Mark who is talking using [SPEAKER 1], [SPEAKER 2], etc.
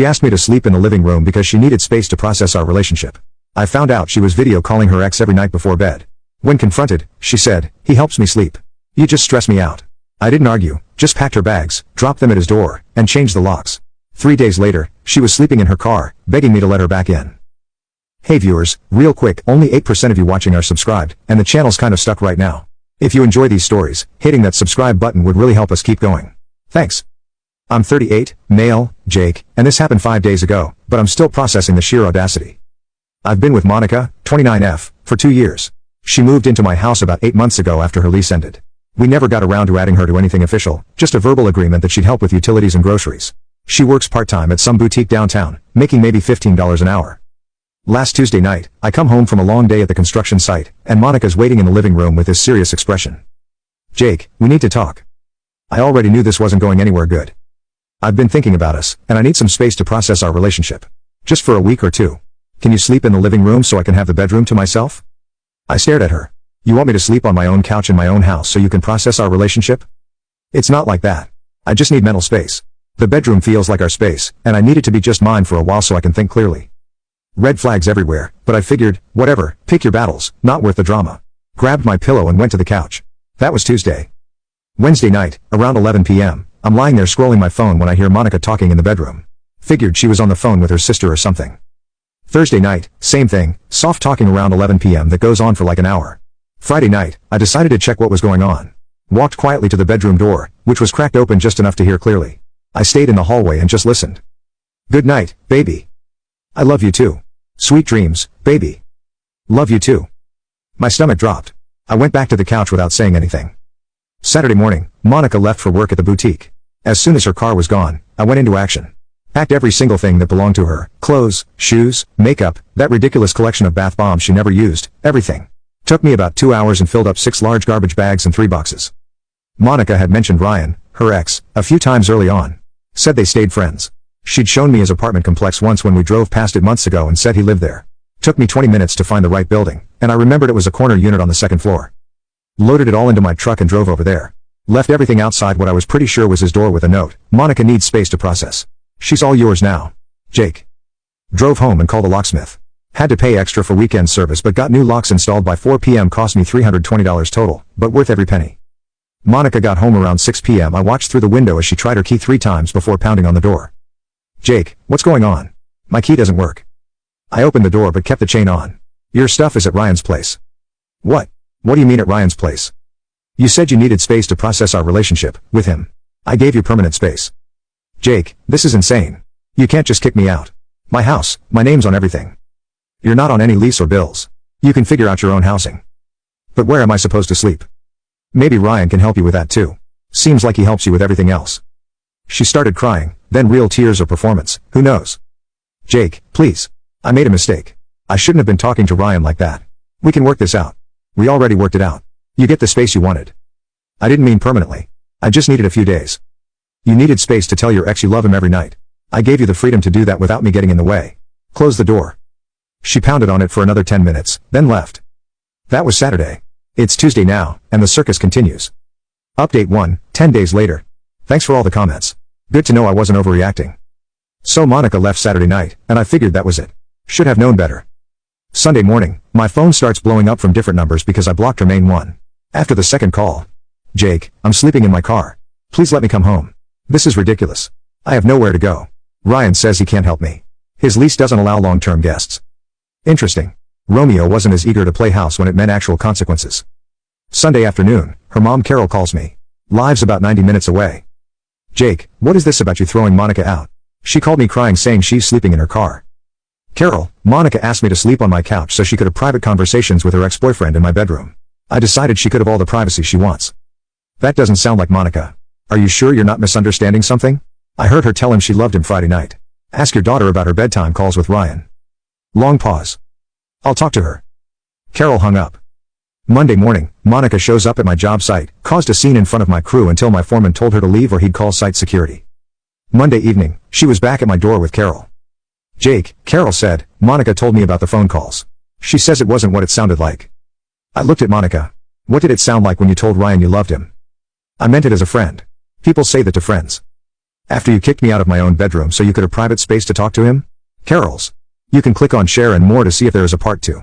[SPEAKER 1] She asked me to sleep in the living room because she needed space to process our relationship. I found out she was video calling her ex every night before bed. When confronted, she said, "He helps me sleep. You just stress me out." I didn't argue, just packed her bags, dropped them at his door, and changed the locks. 3 days later, she was sleeping in her car, begging me to let her back in. Hey viewers, real quick, only 8% of you watching are subscribed, and the channel's kind of stuck right now. If you enjoy these stories, hitting that subscribe button would really help us keep going. Thanks. I'm 38, male, Jake, and this happened 5 days ago, but I'm still processing the sheer audacity. I've been with Monica, 29F, for 2 years. She moved into my house about 8 months ago after her lease ended. We never got around to adding her to anything official, just a verbal agreement that she'd help with utilities and groceries. She works part-time at some boutique downtown, making maybe $15 an hour. Last Tuesday night, I come home from a long day at the construction site, and Monica's waiting in the living room with this serious expression. "Jake, we need to talk. I already knew this wasn't going anywhere good. I've been thinking about us, and I need some space to process our relationship. Just for a week or two. Can you sleep in the living room so I can have the bedroom to myself?" I stared at her. "You want me to sleep on my own couch in my own house so you can process our relationship?" "It's not like that. I just need mental space. The bedroom feels like our space, and I need it to be just mine for a while so I can think clearly." Red flags everywhere, but I figured, whatever, pick your battles, not worth the drama. Grabbed my pillow and went to the couch. That was Tuesday. Wednesday night, around 11 p.m., I'm lying there scrolling my phone when I hear Monica talking in the bedroom. Figured she was on the phone with her sister or something. Thursday night, same thing, soft talking around 11 p.m. that goes on for like an hour. Friday night, I decided to check what was going on. Walked quietly to the bedroom door, which was cracked open just enough to hear clearly. I stayed in the hallway and just listened. "Good night, baby. I love you too. Sweet dreams, baby. Love you too." My stomach dropped. I went back to the couch without saying anything. Saturday morning, Monica left for work at the boutique. As soon as her car was gone, I went into action. Packed every single thing that belonged to her, clothes, shoes, makeup, that ridiculous collection of bath bombs she never used, everything. Took me about 2 hours and filled up 6 large garbage bags and 3 boxes. Monica had mentioned Ryan, her ex, a few times early on. Said they stayed friends. She'd shown me his apartment complex once when we drove past it months ago and said he lived there. Took me 20 minutes to find the right building, and I remembered it was a corner unit on the 2nd floor. Loaded it all into my truck and drove over there. Left everything outside what I was pretty sure was his door with a note, "Monica needs space to process. She's all yours now. Jake." Drove home and called a locksmith. Had to pay extra for weekend service but got new locks installed by 4 p.m. Cost me $320 total, but worth every penny. Monica got home around 6 p.m. I watched through the window as she tried her key 3 times before pounding on the door. "Jake, what's going on? My key doesn't work." I opened the door but kept the chain on. "Your stuff is at Ryan's place." "What? What do you mean at Ryan's place? You said you needed space to process our relationship with him. I gave you permanent space." "Jake, this is insane. You can't just kick me out. My house, my name's on everything. You're not on any lease or bills. You can figure out your own housing. But where am I supposed to sleep? Maybe Ryan can help you with that too. Seems like he helps you with everything else." She started crying, then real tears or performance, who knows. "Jake, please. I made a mistake. I shouldn't have been talking to Ryan like that. We can work this out. We already worked it out. You get the space you wanted. I didn't mean permanently. I just needed a few days. You needed space to tell your ex you love him every night. I gave you the freedom to do that without me getting in the way. Close the door." She pounded on it for another 10 minutes, then left. That was Saturday. It's Tuesday now, and the circus continues. Update 1, 10 days later. Thanks for all the comments. Good to know I wasn't overreacting. So Monica left Saturday night, and I figured that was it. Should have known better. Sunday morning, my phone starts blowing up from different numbers because I blocked her main one. After the second call. "Jake, I'm sleeping in my car. Please let me come home. This is ridiculous. I have nowhere to go. Ryan says he can't help me. His lease doesn't allow long-term guests." Interesting. Romeo wasn't as eager to play house when it meant actual consequences. Sunday afternoon, her mom Carol calls me. Lives about 90 minutes away. "Jake, what is this about you throwing Monica out?" She called me crying saying she's sleeping in her car. "Carol, Monica asked me to sleep on my couch so she could have private conversations with her ex-boyfriend in my bedroom. I decided she could have all the privacy she wants." That doesn't sound like Monica. Are you sure you're not misunderstanding something? I heard her tell him she loved him Friday night. Ask your daughter about her bedtime calls with Ryan. Long pause. "I'll talk to her." Carol hung up. Monday morning, Monica shows up at my job site, caused a scene in front of my crew until my foreman told her to leave or he'd call site security. Monday evening, she was back at my door with Carol. "Jake," Carol said, "Monica told me about the phone calls. She says it wasn't what it sounded like." I looked at Monica. "What did it sound like when you told Ryan you loved him?" "I meant it as a friend. People say that to friends." After you kicked me out of my own bedroom so you could have private space to talk to him? Carol's. You can click on share and more to see if there is a part 2.